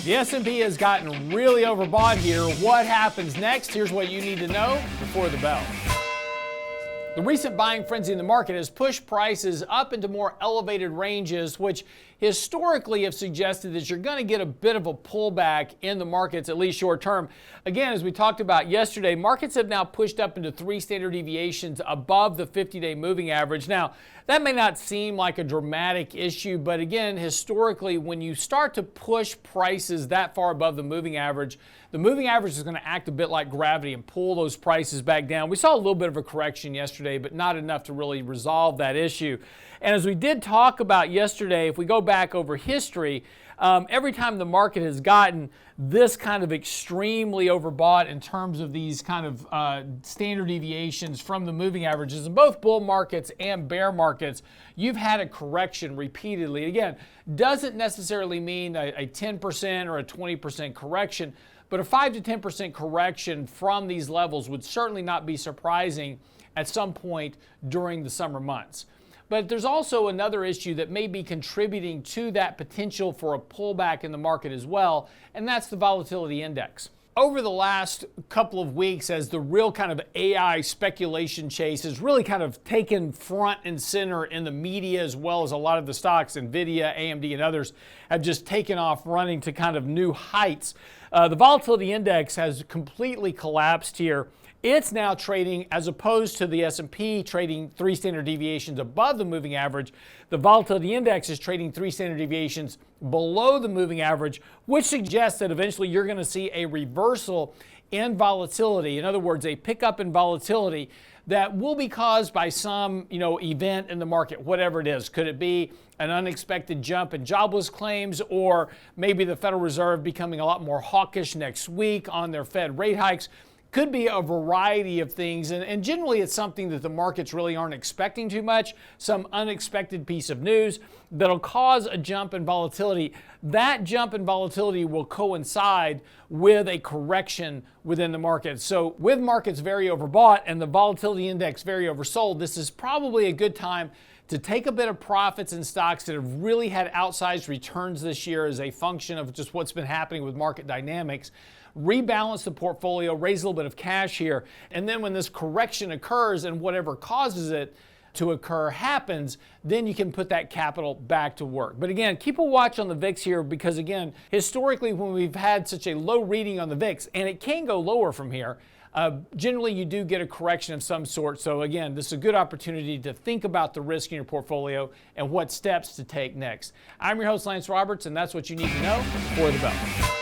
The S&P has gotten really overbought here. What happens next? Here's what you need to know before the bell. The recent buying frenzy in the market has pushed prices up into more elevated ranges, which historically have suggested that you're going to get a bit of a pullback in the markets, at least short term. Again, as we talked about yesterday, markets have now pushed up into 3 standard deviations above the 50-day moving average. Now, that may not seem like a dramatic issue, but again, historically, when you start to push prices that far above the moving average is going to act a bit like gravity and pull those prices back down. We saw a little bit of a correction yesterday, but not enough to really resolve that issue. And as we did talk about yesterday, if we go back over history, every time the market has gotten this kind of extremely overbought in terms of these kind of standard deviations from the moving averages in both bull markets and bear markets, you've had a correction repeatedly. Again, doesn't necessarily mean a 10% or a 20% correction, but a 5 to 10% correction from these levels would certainly not be surprising at some point during the summer months. But there's also another issue that may be contributing to that potential for a pullback in the market as well, and that's the volatility index. Over the last couple of weeks, as the real kind of AI speculation chase has really kind of taken front and center in the media, as well as a lot of the stocks, Nvidia, AMD, and others have just taken off running to kind of new heights. The volatility index has completely collapsed here. It's now trading, as opposed to the S&P trading 3 standard deviations above the moving average, the volatility index is trading 3 standard deviations below the moving average, which suggests that eventually you're going to see a reversal in volatility. In other words, a pickup in volatility that will be caused by some, event in the market, whatever it is. Could it be an unexpected jump in jobless claims, or maybe the Federal Reserve becoming a lot more hawkish next week on their Fed rate hikes? Could be a variety of things, and generally it's something that the markets really aren't expecting too much, some unexpected piece of news that'll cause a jump in volatility. That jump in volatility will coincide with a correction within the market. So with markets very overbought and the volatility index very oversold, this is probably a good time to take a bit of profits in stocks that have really had outsized returns this year as a function of just what's been happening with market dynamics. Rebalance the portfolio, raise a little bit of cash here, and then when this correction occurs and whatever causes it to occur happens, then you can put that capital back to work. But again, keep a watch on the VIX here, because again, historically when we've had such a low reading on the VIX, and it can go lower from here, generally you do get a correction of some sort. So again, this is a good opportunity to think about the risk in your portfolio and what steps to take next. I'm your host, Lance Roberts, and that's what you need to know for the bell.